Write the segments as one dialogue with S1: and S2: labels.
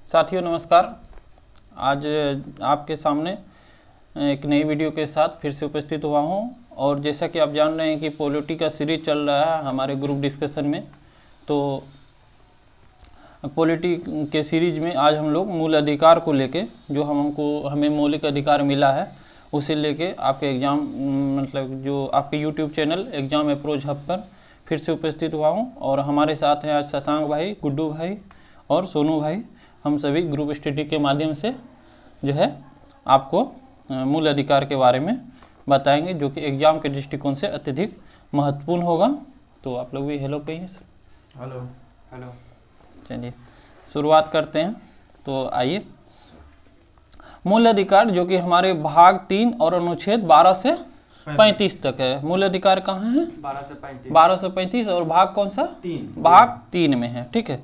S1: साथियों नमस्कार। आज आपके सामने एक नई वीडियो के साथ फिर से उपस्थित हुआ हूं और जैसा कि आप जान रहे हैं कि पॉलिटी का सीरीज चल रहा है हमारे ग्रुप डिस्कशन में। तो पॉलिटी के सीरीज में आज हम लोग मूल अधिकार को लेके जो हमें मौलिक अधिकार मिला है उसे लेके आपके एग्ज़ाम मतलब जो आपके YouTube channel exam approach hub पर फिर से उपस्थित हुआ हूं और हमारे साथ हैं आज शशांक भाई, गुड्डू भाई और सोनू भाई। हम सभी ग्रुप स्टडी के माध्यम से जो है आपको मूल अधिकार के बारे में बताएंगे जो कि एग्ज़ाम के दृष्टिकोण से अत्यधिक महत्वपूर्ण होगा। तो आप लोग भी हेलो कहिए।
S2: Hello hello.
S1: चलिए शुरुआत करते हैं। तो आइए, मूल अधिकार जो कि हमारे भाग 3 और अनुच्छेद 12 से 35 तक है। मूल अधिकार कहाँ है? 12 से 35 और भाग कौन सा?
S2: 3।
S1: भाग 3 में है। ठीक है।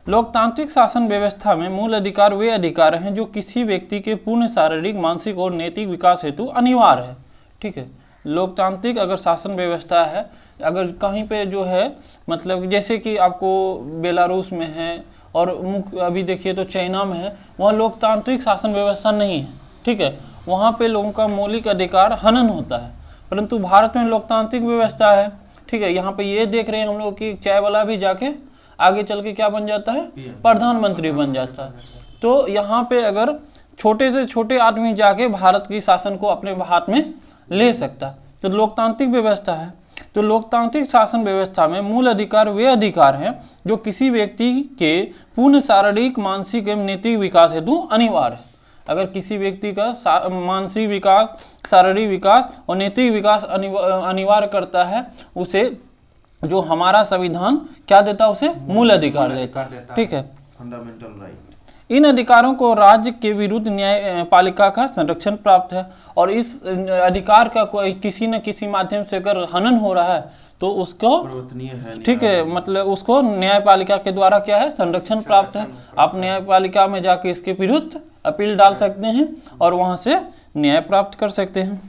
S1: लोकतांत्रिक शासन व्यवस्था में मूल अधिकार वे अधिकार हैं जो किसी व्यक्ति के पूर्ण शारीरिक, मानसिक और नैतिक विकास हेतु अनिवार्य है। ठीक है। लोकतांत्रिक अगर शासन व्यवस्था है, अगर कहीं पे जो है मतलब जैसे कि आपको बेलारूस में है और अभी देखिए तो चाइना में है, वहाँ लोकतांत्रिक शासन व्यवस्था नहीं है। ठीक है। वहाँ पे लोगों का मौलिक अधिकार हनन होता है, परंतु भारत में लोकतांत्रिक व्यवस्था है। ठीक है। यहाँ पे ये देख रहे हैं हम लोग कि चाय वाला भी जाके आगे चल के क्या बन जाता है? प्रधानमंत्री बन जाता है। तो यहाँ पे अगर छोटे से छोटे आदमी जाके भारत की शासन को अपने हाथ में ले सकता है, तो लोकतांत्रिक व्यवस्था है। तो लोकतांत्रिक शासन व्यवस्था में मूल अधिकार वे अधिकार हैं जो किसी व्यक्ति के पूर्ण शारीरिक, मानसिक एवं नैतिक विकास हेतु अनिवार्य है। अगर किसी व्यक्ति का मानसिक विकास, शारीरिक विकास और नैतिक विकास अनिवार्य करता है, उसे जो हमारा संविधान क्या देता है? उसे मूल अधिकार देता है। ठीक है।
S2: Fundamental right.
S1: इन अधिकारों को राज्य के विरुद्ध न्यायपालिका का संरक्षण प्राप्त है और इस अधिकार का कोई किसी न किसी माध्यम से अगर हनन हो रहा है तो उसको ठीक है मतलब उसको न्यायपालिका के द्वारा क्या है? संरक्षण प्राप्त है। आप न्यायपालिका में जाके इसके विरुद्ध अपील डाल सकते हैं और वहां से न्याय प्राप्त कर सकते हैं।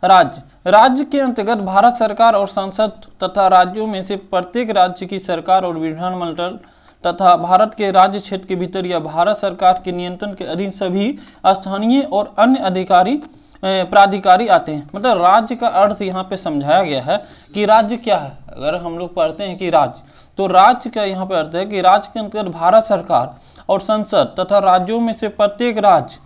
S1: राज्य के अंतर्गत भारत सरकार और संसद तथा राज्यों में से प्रत्येक राज्य की सरकार और विधानमंडल तथा भारत के राज्य क्षेत्र के भीतर या भारत सरकार के नियंत्रण के अधीन सभी स्थानीय और अन्य अधिकारी प्राधिकारी आते हैं। मतलब राज्य का अर्थ यहाँ पे समझाया गया है कि राज्य क्या है। अगर हम लोग पढ़ते हैं कि राज्य, तो राज्य का यहाँ पे अर्थ है कि राज्य के अंतर्गत भारत सरकार और संसद तथा राज्यों में से प्रत्येक राज्य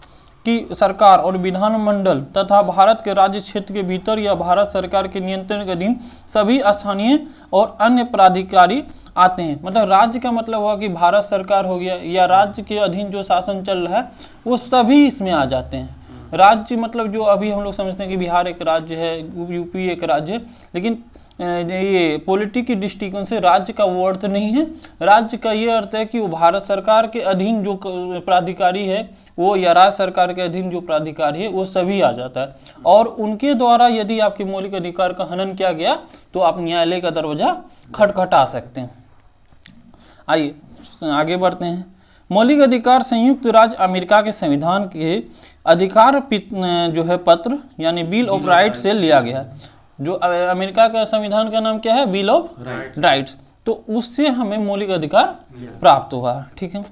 S1: की सरकार और विधानमंडल तथा भारत के राज्य क्षेत्र के भीतर या भारत सरकार के नियंत्रण के अधीन सभी स्थानीय और अन्य प्राधिकारी आते हैं। मतलब राज्य का मतलब हुआ कि भारत सरकार हो गया या राज्य के अधीन जो शासन चल रहा है वो सभी इसमें आ जाते हैं। राज्य मतलब जो अभी हम लोग समझते हैं कि बिहार एक राज्य है, यूपी एक राज्य है, लेकिन ये पॉलिटी की दृष्टिकोण से राज्य का वो अर्थ नहीं है। राज्य का ये अर्थ है कि वो भारत सरकार के अधीन जो प्राधिकारी है वो या राज्य सरकार के अधीन जो प्राधिकारी है वो सभी आ जाता है और उनके द्वारा यदि आपके मौलिक अधिकार का हनन किया गया तो आप न्यायालय का दरवाजा खटखटा सकते हैं। आइए आगे बढ़ते हैं। मौलिक अधिकार संयुक्त राज्य अमेरिका के संविधान के अधिकार जो है पत्र यानी बिल ऑफ राइट से लिया गया। जो अमेरिका का संविधान का नाम क्या है? Bill of rights. तो उससे हमें मौलिक अधिकार प्राप्त हुआ। ठीक है।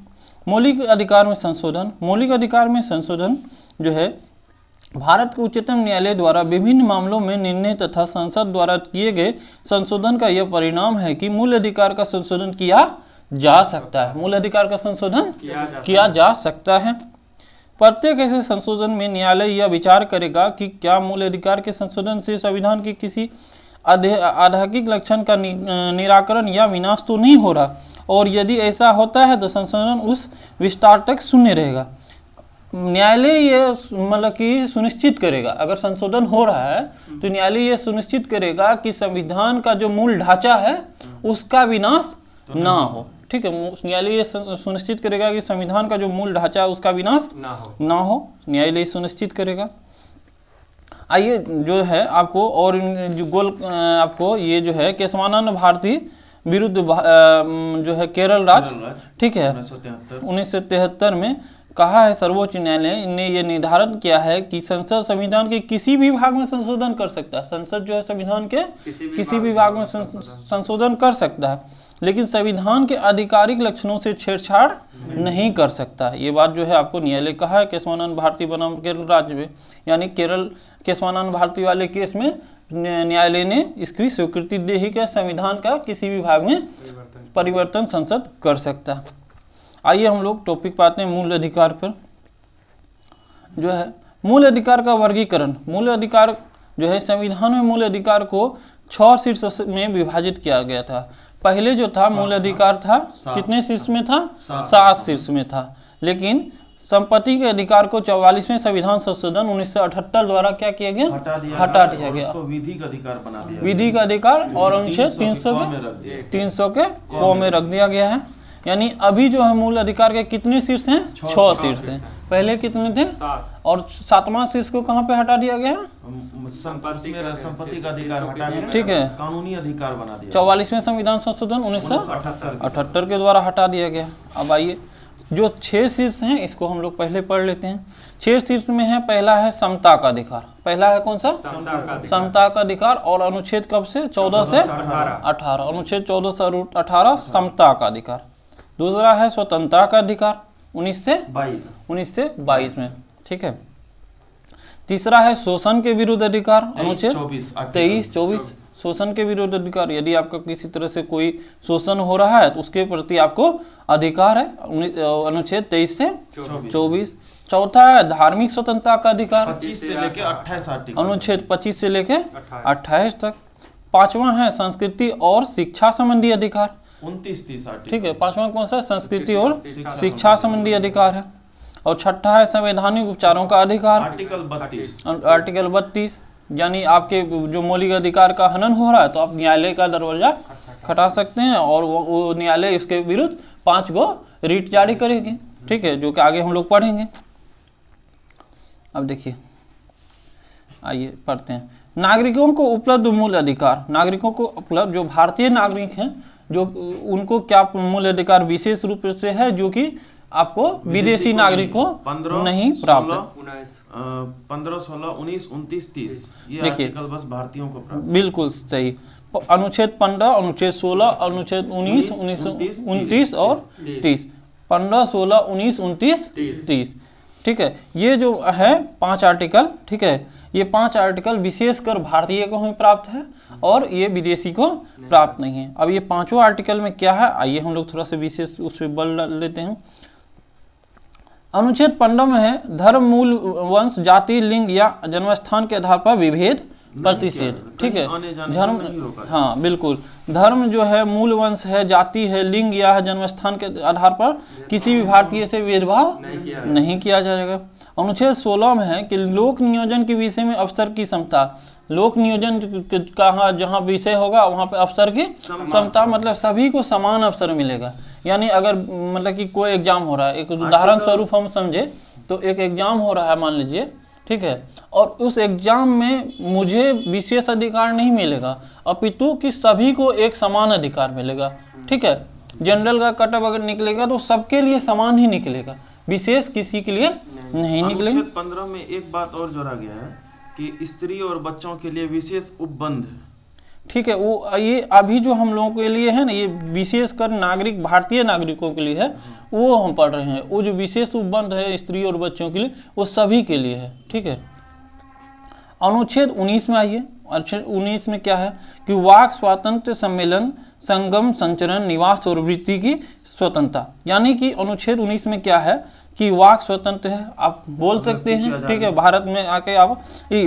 S1: मौलिक अधिकार में संशोधन। मौलिक अधिकार में संशोधन जो है भारत के उच्चतम न्यायालय द्वारा विभिन्न मामलों में निर्णय तथा संसद द्वारा किए गए संशोधन का यह परिणाम है कि मूल अधिकार का संशोधन किया जा सकता है। मूल अधिकार का संशोधन किया जा सकता है। प्रत्येक ऐसे संशोधन में न्यायालय यह विचार करेगा कि क्या मूल अधिकार के संशोधन से संविधान के किसी आधागिक लक्षण का निराकरण या विनाश तो नहीं हो रहा, और यदि ऐसा होता है तो संशोधन उस विस्तार तक शून्य रहेगा। न्यायालय ये मतलब कि सुनिश्चित करेगा, अगर संशोधन हो रहा है तो न्यायालय ये सुनिश्चित करेगा कि संविधान का जो मूल ढांचा है उसका विनाश ना हो। ठीक है। न्यायालय ये सुनिश्चित करेगा कि संविधान का जो मूल ढांचा है उसका विनाश ना हो। न्यायालय सुनिश्चित करेगा। आइए जो है आपको और जो गोल आपको ये जो है केशवानंद भारती विरुद्ध जो है केरल राज्य, ठीक है, 1973 में कहा है सर्वोच्च न्यायालय ने यह निर्धारण किया है कि संसद संविधान के किसी भी भाग में संशोधन कर सकता है। संसद जो है संविधान के किसी भी भाग में संशोधन कर सकता है, लेकिन संविधान के आधिकारिक लक्षणों से छेड़छाड़ नहीं कर सकता। ये बात जो है आपको न्यायालय कहा है केशवानंद भारती बनाम केरल राज्य में, यानी केरल केशवानंद भारती वाले केस में न्यायालय ने इसकी स्वीकृति दे ही कि संविधान का किसी भी भाग में परिवर्तन संसद कर सकता है। आइए हम लोग टॉपिक पाते हैं मूल अधिकार पर। जो है मूल अधिकार का वर्गीकरण, मूल अधिकार जो है संविधान में मूल अधिकार को 6 शीर्षों में विभाजित किया गया था। पहले जो था मूल अधिकार था कितने शीर्ष में था? 7 शीर्ष में था। लेकिन संपत्ति के अधिकार को 44वें संविधान संशोधन 1978 द्वारा क्या किया गया? हटा दिया गया।
S2: विधि का अधिकार बना दिया,
S1: विधि का अधिकार और अनुच्छेद 300 के क में रख दिया गया है। यानी अभी जो है मूल अधिकार के कितने शीर्ष हैं? 6 शीर्ष हैं। पहले कितने थे? और 7वां शीर्ष को कहाँ पे हटा दिया गया?
S2: संपत्ति का अधिकार हटा दिया,
S1: ठीक है,
S2: कानूनी अधिकार बना दिया।
S1: 44वें संविधान संशोधन 1978 के द्वारा हटा दिया गया। अब आइए जो 6 शीर्ष हैं इसको हम लोग पहले पढ़ लेते हैं। 6 शीर्ष में है, पहला है समता का अधिकार। पहला है कौन सा? समता का अधिकार। और अनुच्छेद कब से? 14 से 18। अनुच्छेद 14 से 18 समता का अधिकार। दूसरा है स्वतंत्रता का अधिकार 19 से 22 में, ठीक है। तीसरा है शोषण के विरुद्ध अधिकार, अनुच्छेद 23-24। शोषण के विरुद्ध अधिकार, यदि आपका किसी तरह से कोई शोषण हो रहा है तो उसके प्रति आपको अधिकार है, अनुच्छेद 23 से 24। चौथा है धार्मिक स्वतंत्रता का अधिकार,
S2: 25 से लेकर 28 आर्टिकल,
S1: अनुच्छेद 25 से लेकर 28 तक। पांचवा है संस्कृति और शिक्षा संबंधी अधिकार,
S2: 29-30 आर्टिकल,
S1: ठीक है। पांचवा कौन सा? संस्कृति और शिक्षा संबंधी अधिकार है। और छठा है संवैधानिक उपचारों का अधिकार, आर्टिकल 32। यानी आपके जो मौलिक अधिकार का हनन हो रहा है तो आप न्यायालय का दरवाजा खटा सकते हैं और वो न्यायालय इसके विरुद्ध 5 गो रिट जारी करेगी, ठीक है, जो कि आगे हम लोग पढ़ेंगे। अब देखिए, आइए पढ़ते हैं। नागरिकों को उपलब्ध मूल अधिकार, नागरिकों को उपलब्ध, जो भारतीय नागरिक हैं जो उनको क्या मूल अधिकार विशेष रूप से है जो कि आपको विदेशी नागरिकों को नहीं प्राप्त है।
S2: 15, 16, 19, 29, 30 ये
S1: देखिए,
S2: आर्टिकल बस भारतीयों को प्राप्त।
S1: बिल्कुल सही। अनुच्छेद 15, अनुच्छेद 16, अनुच्छेद 19, 29 और 30। 15, 16, 19, 29, 30, ठीक है। ये जो है 5 आर्टिकल, ठीक है, ये 5 आर्टिकल विशेषकर भारतीय को ही प्राप्त है और ये विदेशी को प्राप्त नहीं है। अब ये 5वां आर्टिकल में क्या है, आइए हम लोग थोड़ा सा विशेष उस पर बल लेते हैं। अनुच्छेद 15 में है धर्म, मूल वंश, जाति, लिंग या जन्मस्थान के आधार पर विभेद प्रतिषेध, ठीक है। धर्म, हाँ बिल्कुल, धर्म जो है, मूल वंश है, जाति है, लिंग या जन्मस्थान के आधार पर किसी भी भारतीय से भेदभाव नहीं किया जाएगा। अनुच्छेद 16 में है कि लोक नियोजन के विषय में अफसर की समता, लोक नियोजन कहाँ जहाँ विषय होगा वहाँ पे अफसर की समता, मतलब सभी को समान अवसर मिलेगा। यानी अगर मतलब कि कोई एग्जाम हो रहा है, एक उदाहरण स्वरूप हम समझे तो एक एग्जाम हो रहा है मान लीजिए, ठीक है, और उस एग्जाम में मुझे विशेष अधिकार नहीं मिलेगा अपितु कि सभी को एक समान अधिकार मिलेगा, ठीक है। जनरल का कटअप अगर निकलेगा तो सबके लिए समान ही निकलेगा, विशेष किसी के लिए नहीं निकलेगा।
S2: अनुच्छेद 15 में एक बात और जोड़ा गया है कि स्त्री और बच्चों के लिए विशेष उपबंध,
S1: ठीक है। वो ये अभी जो हम लोगों के लिए है ना, ये विशेषकर नागरिक, भारतीय नागरिकों के लिए है, वो हम पढ़ रहे हैं। वो जो विशेष उपबंध है स्त्री और बच्चों के लिए, वो सभी के लिए है, ठीक है। अनुच्छेद 19 में आइए। अनुच्छेद 19 में क्या है कि वाक स्वातंत्र, सम्मेलन, संगम, संचरण, निवास और वृत्ति की स्वतंत्रता। यानी कि अनुच्छेद 19 में क्या है कि वाक स्वतंत्र है, आप बोल सकते हैं, ठीक है, भारत में आके आप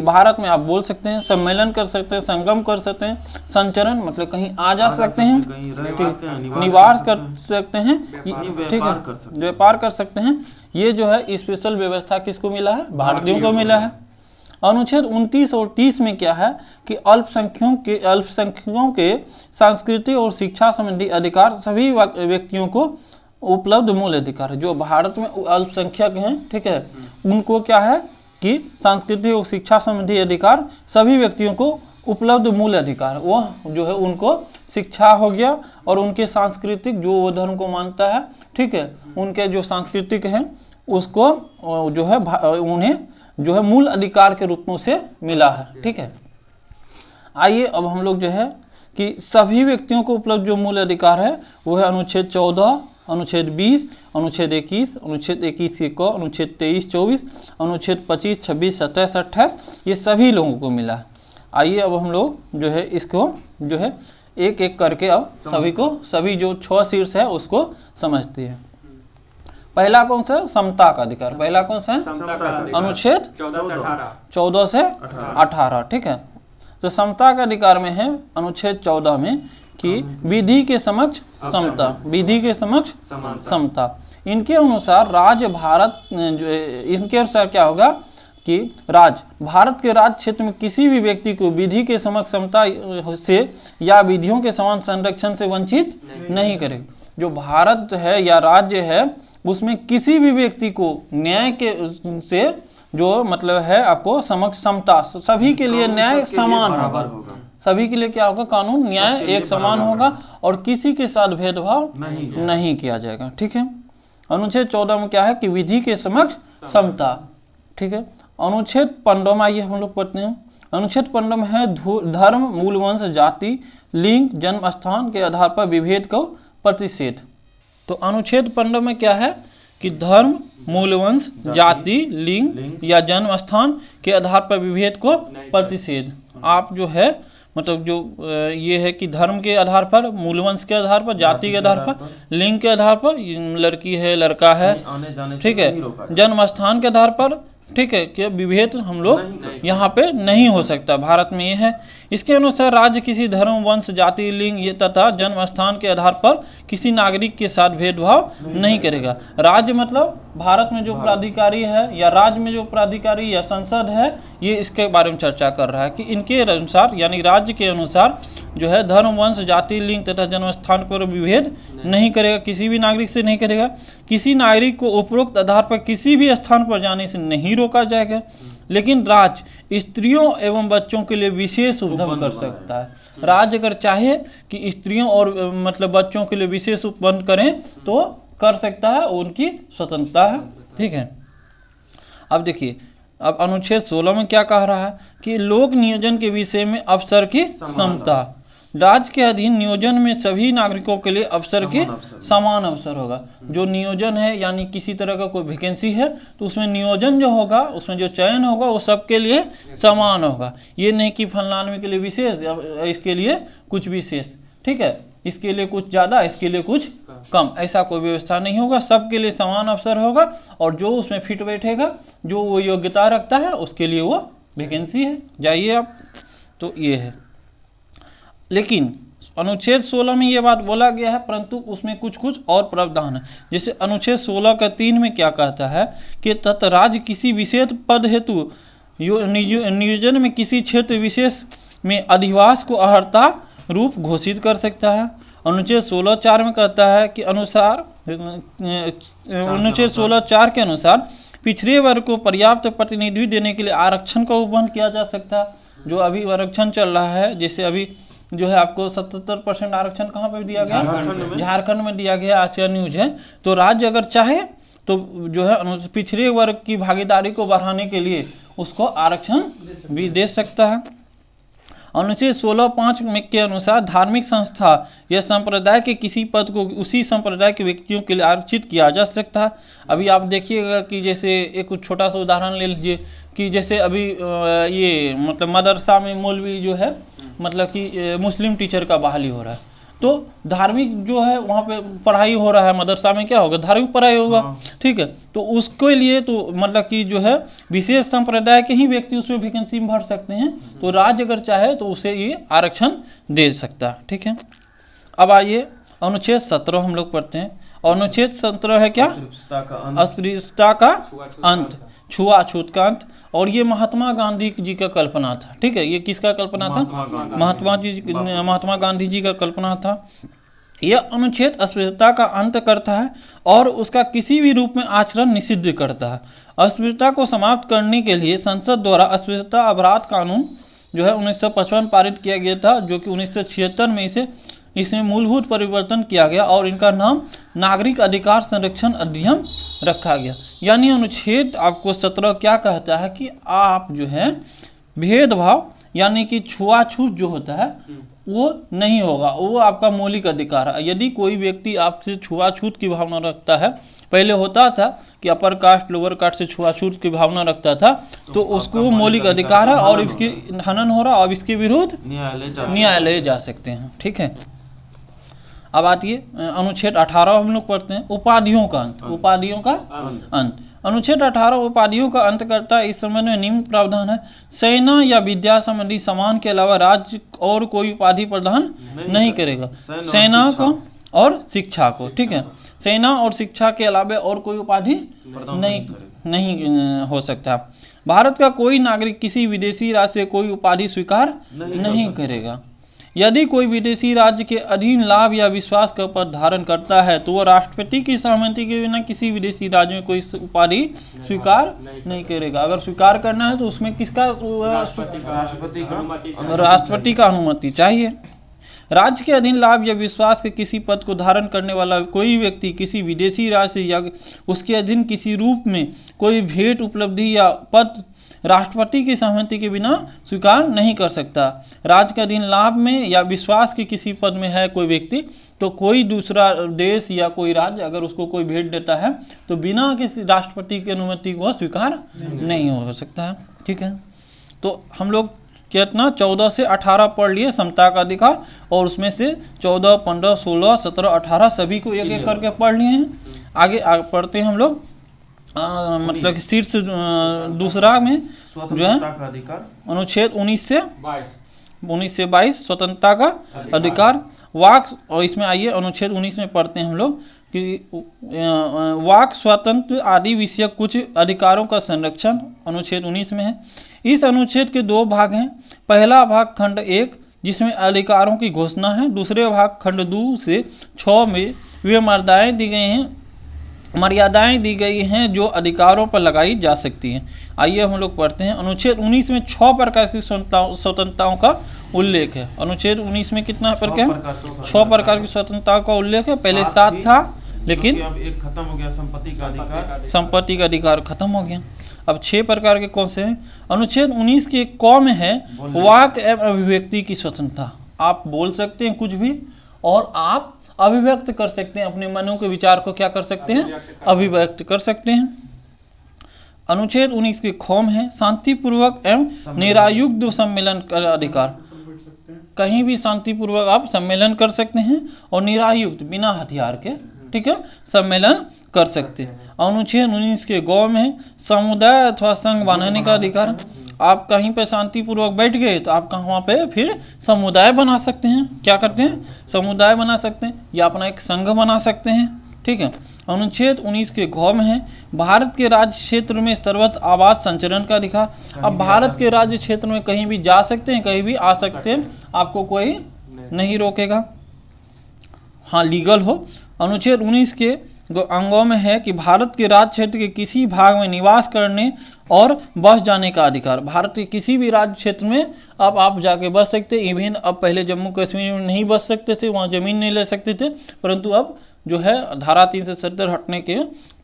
S1: भारत में आप बोल सकते हैं, सम्मेलन कर सकते हैं, संगम कर सकते हैं, संचरण मतलब कहीं आ जा सकते हैं, निवास कर सकते हैं, ठीक है, व्यापार कर सकते हैं। ये जो है स्पेशल व्यवस्था किसको मिला है? भारतीयों को मिला है। अनुच्छेद 29 और 30 में क्या है कि अल्पसंख्यकों के सांस्कृतिक और शिक्षा संबंधी अधिकार सभी व्यक्तियों को उपलब्ध मूल अधिकार है। जो भारत में अल्पसंख्यक हैं, ठीक है, उनको क्या है कि सांस्कृतिक और शिक्षा संबंधी अधिकार सभी व्यक्तियों को उपलब्ध मूल अधिकार, वह जो है उनको शिक्षा हो गया और उनके सांस्कृतिक जो वो धर्म को मानता है, ठीक है, उनके जो सांस्कृतिक हैं उसको जो है उन्हें जो है मूल अधिकार के रूप में से मिला है, ठीक है। आइए अब हम लोग जो है कि सभी व्यक्तियों को उपलब्ध जो मूल अधिकार है वो है अनुच्छेद 14, अनुच्छेद 20, अनुच्छेद 21, अनुच्छेद 21 के क, अनुच्छेद 23, 24, अनुच्छेद 25, 26, 27, 28 ये सभी लोगों को मिला है। आइए अब हम लोग जो है इसको जो है एक एक करके अब सभी जो 6 शीर्ष है उसको समझते हैं। पहला कौन सा? समता का अधिकार। पहला कौन सा है? अनुच्छेद 14 से 18। ठीक है, तो समता का अधिकार में है अनुच्छेद 14 में कि विधि के समक्ष समता, विधि के समक्ष समता। इनके अनुसार राज्य भारत जो इनके अनुसार क्या होगा कि भारत के राज्य क्षेत्र में किसी भी व्यक्ति को विधि के समक्ष समता से या विधियों के समान संरक्षण से वंचित नहीं करेगा। जो भारत है या राज्य है उसमें किसी भी व्यक्ति को न्याय के से जो मतलब है आपको समक्ष समता, सभी के लिए न्याय समान होगा। सभी के लिए क्या होगा? कानून न्याय एक समान होगा और किसी के साथ भेदभाव नहीं किया जाएगा। ठीक है, अनुच्छेद 14 में क्या है कि विधि के समक्ष समता। ठीक है, अनुच्छेद 15 में आइए हम लोग पढ़ते हैं। अनुच्छेद 15 में है धर्म, मूल वंश, जाति, लिंग, जन्म स्थान के आधार पर विभेद को प्रतिषेध। तो अनुच्छेद 15 में क्या है कि धर्म, मूल वंश, जाति, लिंग या जन्म स्थान के आधार पर विभेद को प्रतिषेध। आप जो है मतलब जो ये है कि धर्म के आधार पर, मूल वंश के आधार पर, जाति के आधार पर, लिंग के आधार पर, लड़की है लड़का है, ठीक है, जन्म स्थान के आधार पर, ठीक है, कि विभेद हम लोग यहाँ पे नहीं हो सकता। भारत में ये है। इसके अनुसार राज्य किसी धर्म, वंश, जाति, लिंग ये तथा जन्म स्थान के आधार पर किसी नागरिक के साथ भेदभाव नहीं करेगा। राज्य मतलब भारत में जो प्राधिकारी है या राज्य में जो प्राधिकारी या संसद है, ये इसके बारे में चर्चा कर रहा है कि इनके अनुसार यानी राज्य के अनुसार जो है धर्म, वंश, जाति, लिंग तथा जन्म स्थान पर विभेद नहीं करेगा, किसी भी नागरिक से नहीं करेगा। किसी नागरिक को उपरोक्त आधार पर किसी भी स्थान पर जाने से नहीं रोका जाएगा। लेकिन राज्य स्त्रियों एवं बच्चों के लिए विशेष उपबंध कर सकता है। राज्य अगर चाहे कि स्त्रियों और मतलब बच्चों के लिए विशेष उपबंध करें तो कर सकता है, उनकी स्वतंत्रता है। ठीक है, अब देखिए अब अनुच्छेद 16 में क्या कह रहा है कि लोक नियोजन के विषय में अवसर की समता। राज्य के अधीन नियोजन में सभी नागरिकों के लिए अवसर के समान अवसर होगा। जो नियोजन है यानी किसी तरह का कोई वैकेंसी है तो उसमें नियोजन जो होगा, उसमें जो चयन होगा वो सबके लिए समान होगा। ये नहीं कि फलाने के लिए विशेष, इसके लिए कुछ विशेष, ठीक है, इसके लिए कुछ ज़्यादा, इसके लिए कुछ कम, ऐसा कोई व्यवस्था नहीं होगा। सबके लिए समान अवसर होगा और जो उसमें फिट बैठेगा, जो वो योग्यता रखता है, उसके लिए वो वैकेंसी है। जाइए आप, तो ये है। लेकिन अनुच्छेद 16 में ये बात बोला गया है, परंतु उसमें कुछ कुछ और प्रावधान है। जैसे अनुच्छेद 16 का 3 में क्या कहता है कि तथा राज्य किसी विशेष पद हेतु नियोजन में किसी क्षेत्र विशेष में अधिवास को अर्हता रूप घोषित कर सकता है। अनुच्छेद 16(4) में कहता है कि अनुच्छेद 16(4) के अनुसार पिछड़े वर्ग को पर्याप्त प्रतिनिधि देने के लिए आरक्षण का उपबंध किया जा सकता है। जो अभी आरक्षण चल रहा है, जैसे अभी जो है आपको 77% आरक्षण कहाँ पर दिया गया? झारखंड में दिया गया। आचार्य न्यूज है। तो राज्य अगर चाहे तो जो है पिछड़े वर्ग की भागीदारी को बढ़ाने के लिए उसको आरक्षण भी दे सकता है। अनुच्छेद 16(5) के अनुसार धार्मिक संस्था या संप्रदाय के किसी पद को उसी संप्रदाय के व्यक्तियों के लिए आरक्षित किया जा सकता है। अभी आप देखिएगा कि जैसे एक छोटा सा उदाहरण ले लीजिए कि जैसे अभी ये मतलब मदरसा में मौलवी जो है मतलब कि मुस्लिम टीचर का बहाली हो रहा है, तो धार्मिक जो है वहाँ पे पढ़ाई हो रहा है, मदरसा में क्या होगा? धार्मिक पढ़ाई होगा, ठीक है। तो उसके लिए तो मतलब कि जो है विशेष संप्रदाय के ही व्यक्ति उसमें वैकेंसी में भर सकते हैं। तो राज्य अगर चाहे तो उसे ये आरक्षण दे सकता है, ठीक है। अब आइए अनुच्छेद 17 हम लोग पढ़ते हैं। अनुच्छेद 17 है क्या? अस्पृश्यता का अंत, छुआछूत का अंत। और ये महात्मा गांधी जी का कल्पना था, ठीक है। ये किसका कल्पना था? महात्मा गांधी जी का कल्पना था। यह अनुच्छेद अस्पृश्यता का अंत करता है और उसका किसी भी रूप में आचरण निषिद्ध करता है। अस्पृश्यता को समाप्त करने के लिए संसद द्वारा अस्पृश्यता अपराध कानून जो है 1955 पारित किया गया था, जो कि 1976 में इसमें मूलभूत परिवर्तन किया गया और इनका नाम नागरिक अधिकार संरक्षण अधिनियम रखा गया। यानी अनुच्छेद आपको 17 क्या कहता है कि आप जो है भेदभाव यानी कि छुआछूत जो होता है वो नहीं होगा, वो आपका मौलिक अधिकार है। यदि कोई व्यक्ति आपसे छुआछूत की भावना रखता है, पहले होता था कि अपर कास्ट लोअर कास्ट से छुआछूत की भावना रखता था, तो उसको मौलिक अधिकार है और इसकी हनन हो रहा, अब इसके विरुद्ध न्यायालय जा सकते हैं। ठीक है, अब आती है अनुच्छेद 18 हम लोग पढ़ते हैं, उपाधियों का अंत। उपाधियों का अंत। अनुच्छेद 18 उपाधियों का अंत करता है। इस संबंध में निम्न प्रावधान है, सेना या विद्या संबंधी सामान के अलावा राज्य और कोई उपाधि प्रदान नहीं करेगा। सेना को और शिक्षा को, ठीक है, सेना और शिक्षा के अलावा और कोई उपाधि नहीं हो सकता। भारत का कोई नागरिक किसी विदेशी राज्य से कोई उपाधि स्वीकार नहीं करेगा। यदि कोई विदेशी राज्य के अधीन लाभ या विश्वास का पद धारण करता है तो वह राष्ट्रपति की सहमति के बिना किसी विदेशी राज्य में कोई उपाधि स्वीकार नहीं करेगा। अगर स्वीकार करना है तो उसमें किसका, राष्ट्रपति का अनुमति चाहिए। राज्य के अधीन लाभ या विश्वास के किसी पद को धारण करने वाला कोई व्यक्ति किसी विदेशी राज्य या उसके अधीन किसी रूप में कोई भेंट, उपलब्धि या पद राष्ट्रपति की सहमति के बिना स्वीकार नहीं कर सकता। राज्य के अधीन लाभ में या विश्वास के किसी पद में है कोई व्यक्ति, तो कोई दूसरा देश या कोई राज्य अगर उसको कोई भेंट देता है तो बिना किसी राष्ट्रपति की अनुमति को स्वीकार नहीं हो सकता है। ठीक है, तो हम लोग कितना 14 से 18 पढ़ लिए समता का अधिकार, और उसमें से 14, 15, 16, 17, 18 सभी को एक एक करके पढ़ लिए हैं। आगे पढ़ते हैं हम लोग मतलब शीर्ष दूसरा में जो है अनुच्छेद 19 से 22 स्वतंत्रता का अधिकार। वाक, और इसमें आइए अनुच्छेद 19 में पढ़ते हैं हम लोग कि वाक स्वतंत्र आदि विषय कुछ अधिकारों का संरक्षण अनुच्छेद 19 में है। इस अनुच्छेद के 2 भाग हैं। पहला भाग खंड 1 जिसमें अधिकारों की घोषणा है, दूसरे भाग खंड 2 से 6 में वे मर्यादाएं दी गई हैं जो अधिकारों पर लगाई जा सकती हैं। आइए हम लोग पढ़ते हैं। अनुच्छेद 19 में 6 प्रकार की स्वतंत्रताओं का उल्लेख है। अनुच्छेद 19 में कितना प्रकार है? 6 प्रकार की स्वतंत्रताओं का उल्लेख है। पहले 7 था, लेकिन
S2: अब एक खत्म हो गया, संपत्ति का अधिकार।
S1: संपत्ति का अधिकार खत्म हो गया। अब 6 प्रकार के कौन से हैं? अनुच्छेद 19 के क में है वाक एवं अभिव्यक्ति की स्वतंत्रता। आप बोल सकते हैं कुछ भी और आप अभिव्यक्त कर सकते हैं, अपने मनों के विचार को क्या कर सकते हैं? अभिव्यक्त कर सकते हैं। अनुच्छेद 19 के ख में है शांतिपूर्वक एवं निरायुक्त सम्मेलन का अधिकार। कहीं भी शांतिपूर्वक आप सम्मेलन कर सकते हैं और निरायुक्त बिना हथियार के, ठीक है, सम्मेलन कर सकते हैं। अनुच्छेद 19 के ग में है समुदाय अथवा संघ बनाने का अधिकार। आप कहीं पे शांतिपूर्वक बैठ गए तो आप वहाँ पे फिर समुदाय बना सकते हैं। क्या करते हैं? समुदाय बना सकते हैं या अपना एक संघ बना सकते हैं। ठीक है। अनुच्छेद 19 के घ में है भारत के राज्य क्षेत्र में सर्वत्र आवास संचरण का अधिकार। अब भारत के राज्य क्षेत्र में कहीं भी जा सकते हैं, कहीं भी आ सकते हैं, आपको कोई नहीं रोकेगा, हाँ लीगल हो। अनुच्छेद 19 के अंगों में है कि भारत के राज्य क्षेत्र के किसी भाग में निवास करने और बस जाने का अधिकार। भारत के किसी भी राज्य क्षेत्र में अब आप जाके बस सकते हैं। इवन अब पहले जम्मू कश्मीर में नहीं बस सकते थे, वहाँ ज़मीन नहीं ले सकते थे, परंतु अब जो है धारा 370 हटने के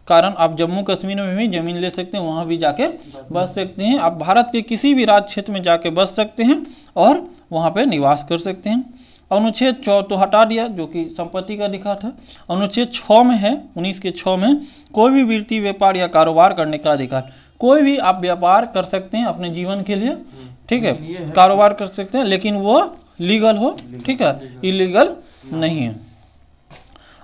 S1: कारण आप जम्मू कश्मीर में भी ज़मीन ले सकते हैं, वहाँ भी जाके बस सकते हैं। आप भारत के किसी भी राज्य क्षेत्र में जाके बस सकते हैं और वहाँ पर निवास कर सकते हैं। अनुच्छेद 4 तो हटा दिया जो कि संपत्ति का अधिकार था। अनुच्छेद 6 में है 19 के 6 में कोई भी वृत्ति, व्यापार या कारोबार करने का अधिकार। कोई भी आप व्यापार कर सकते हैं अपने जीवन के लिए, ठीक है, कारोबार कर सकते हैं, लेकिन वो लीगल हो, ठीक है, इलीगल नहीं है।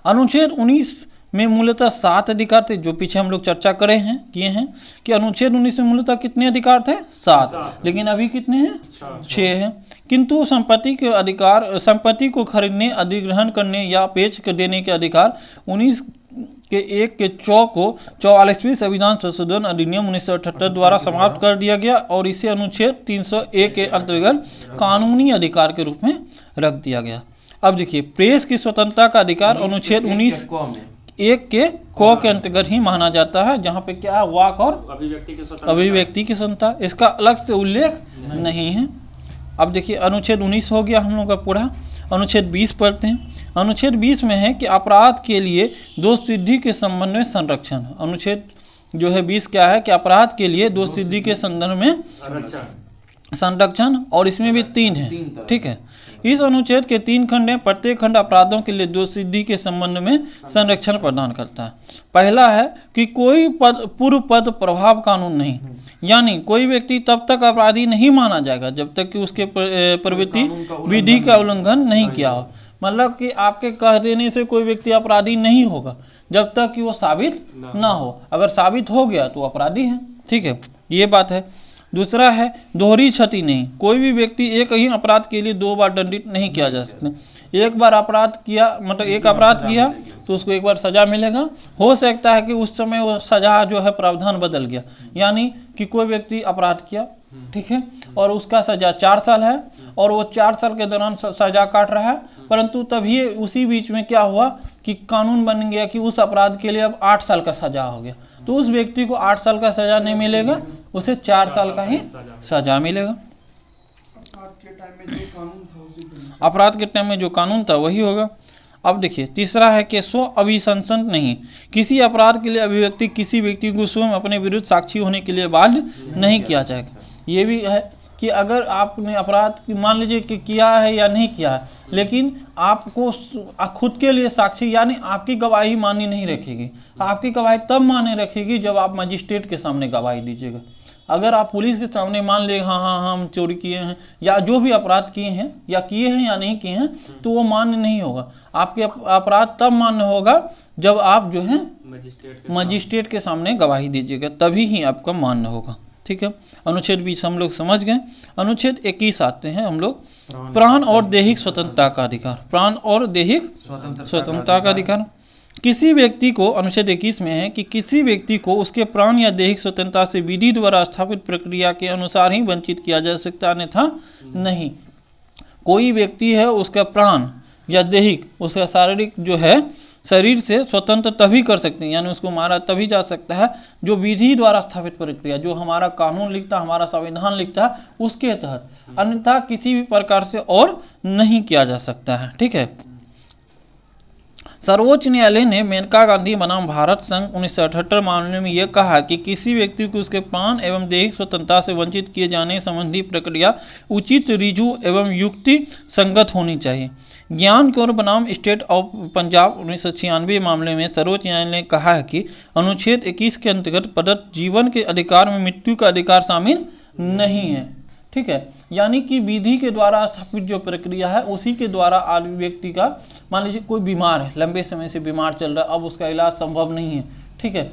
S1: अनुच्छेद 19 में मूलतः 7 अधिकार थे, जो पीछे हम लोग चर्चा किए हैं कि अनुच्छेद 19 में मूलतः कितने अधिकार थे? 7, लेकिन अभी कितने हैं? 6 हैं। किंतु संपत्ति के अधिकार, संपत्ति को खरीदने, अधिग्रहण करने या बेच कर देने के अधिकार 19 के 1 के 4 को 44वें संविधान संशोधन अधिनियम 1978 द्वारा समाप्त कर दिया गया और इसे अनुच्छेद 301 के अंतर्गत कानूनी अधिकार के रूप में रख दिया गया। अब देखिए, प्रेस की स्वतंत्रता का अधिकार अनुच्छेद 19 1 के क के अंतर्गत ही माना जाता है, जहाँ पे क्या है, वाक और अभिव्यक्ति की स्वतंत्रता, इसका अलग से उल्लेख नहीं है। अब देखिए, अनुच्छेद 19 हो गया हम लोग का पूरा। अनुच्छेद 20 पढ़ते हैं। अनुच्छेद 20 में है कि अपराध के लिए दोष सिद्धि के संबंध में संरक्षण। अनुच्छेद जो है 20 क्या है कि अपराध के लिए दोष सिद्धि के संदर्भ में संरक्षण, और इसमें भी 3 है।
S2: तीन तरह।
S1: ठीक है, इस अनुच्छेद के 3 खंड हैं। प्रत्येक खंड अपराधों के लिए दोषसिद्धि के संबंध में संरक्षण प्रदान करता है। पहला है कि कोई पूर्व पद प्रभाव कानून नहीं, यानी कोई व्यक्ति तब तक अपराधी नहीं माना जाएगा जब तक कि उसके प्रवृत्ति विधि का उल्लंघन नहीं किया हो। मतलब कि आपके कह देने से कोई व्यक्ति अपराधी नहीं होगा जब तक कि वो साबित ना हो। अगर साबित हो गया तो अपराधी है। ठीक है, ये बात है। दूसरा है दोहरी क्षति नहीं, कोई भी व्यक्ति एक ही अपराध के लिए 2 बार दंडित नहीं किया जा सकता। एक बार अपराध किया, मतलब एक अपराध किया तो उसको एक बार सजा मिलेगा। हो सकता है कि उस समय वो सजा जो है प्रावधान बदल गया, यानी कि कोई व्यक्ति अपराध किया, ठीक है, और उसका सजा 4 साल है और वो 4 साल के दौरान सजा काट रहा है, परंतु तभी उसी बीच में क्या हुआ कि कानून बन गया कि उस अपराध के लिए अब 8 साल का सजा हो गया, तो उस व्यक्ति को 8 साल का सजा नहीं मिलेगा, उसे 4 साल का ही सजा मिलेगा। अपराध के टाइम में जो कानून था वही होगा। अब देखिए, तीसरा है कि स्व अभिशंसन नहीं, किसी अपराध के लिए अभिव्यक्ति किसी व्यक्ति को स्वयं अपने विरुद्ध साक्षी होने के लिए बाध्य नहीं किया जाएगा। ये भी है कि अगर आपने अपराध मान लीजिए कि किया है या नहीं किया है, लेकिन आपको खुद के लिए साक्षी यानी आपकी गवाही मानी नहीं रखेगी। आपकी गवाही तब माने रखेगी जब आप मजिस्ट्रेट के सामने गवाही दीजिएगा। अगर आप पुलिस के सामने मान ले हाँ हम चोरी किए हैं या जो भी अपराध किए हैं या किए हैं या नहीं किए हैं, तो वो मान्य नहीं होगा। आपके अपराध तब मान्य होगा जब आप जो है मजिस्ट्रेट के सामने गवाही दीजिएगा, तभी ही आपका मान्य होगा। ठीक है, अनुच्छेद 20 हम लोग समझ गए। अनुच्छेद 21 आते हैं हम लोग, प्राण और दैहिक स्वतंत्रता का अधिकार। प्राण और दैहिक स्वतंत्रता का अधिकार किसी व्यक्ति को, अनुच्छेद 21 में है कि किसी व्यक्ति को उसके प्राण या दैहिक स्वतंत्रता से विधि द्वारा स्थापित प्रक्रिया के अनुसार ही वंचित किया जा सकता, अन्यथा नहीं। कोई व्यक्ति है, उसका प्राण या दैहिक, उसका शारीरिक जो है शरीर से स्वतंत्र तभी कर सकते हैं, यानी उसको मारा तभी जा सकता है जो विधि द्वारा स्थापित प्रक्रिया, जो हमारा कानून लिखता है, हमारा संविधान लिखता है, उसके तहत, अन्यथा किसी भी प्रकार से और नहीं किया जा सकता है। ठीक है, सर्वोच्च न्यायालय ने मेनका गांधी बनाम भारत संघ 1978 मामले में यह कहा कि किसी व्यक्ति को उसके प्राण एवं दैहिक स्वतंत्रता से वंचित किए जाने संबंधी प्रक्रिया उचित, ऋजु एवं युक्ति संगत होनी चाहिए। ज्ञान कौर बनाम स्टेट ऑफ पंजाब 1996 मामले में सर्वोच्च न्यायालय ने कहा है कि अनुच्छेद 21 के अंतर्गत प्रदत्त जीवन के अधिकार में मृत्यु का अधिकार शामिल नहीं है। ठीक है, यानी कि विधि के द्वारा स्थापित जो प्रक्रिया है उसी के द्वारा व्यक्ति का, मान लीजिए कोई बीमार है, लंबे समय से बीमार चल रहा है, अब उसका इलाज संभव नहीं है, ठीक है,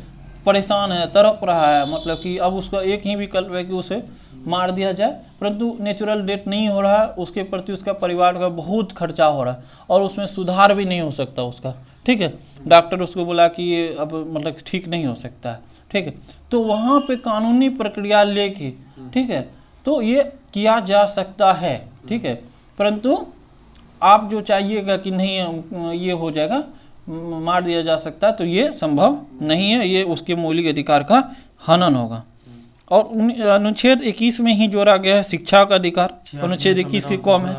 S1: परेशान है, तड़प रहा है, मतलब कि अब उसका एक ही विकल्प है कि उसे मार दिया जाए, परंतु नेचुरल डेथ नहीं हो रहा है, उसके प्रति उसका परिवार का बहुत खर्चा हो रहा है और उसमें सुधार भी नहीं हो सकता उसका। ठीक है, डॉक्टर उसको बोला कि ये अब मतलब ठीक नहीं हो सकता है। ठीक है, तो वहाँ पे कानूनी प्रक्रिया लेके, ठीक है, तो ये किया जा सकता है। ठीक है, परंतु आप जो चाहिएगा कि नहीं ये हो जाएगा, मार दिया जा सकता है, तो ये संभव नहीं है, ये उसके मौलिक अधिकार का हनन होगा। और अनुच्छेद 21 में ही जोड़ा गया है शिक्षा का अधिकार। अनुच्छेद 21 की कौम है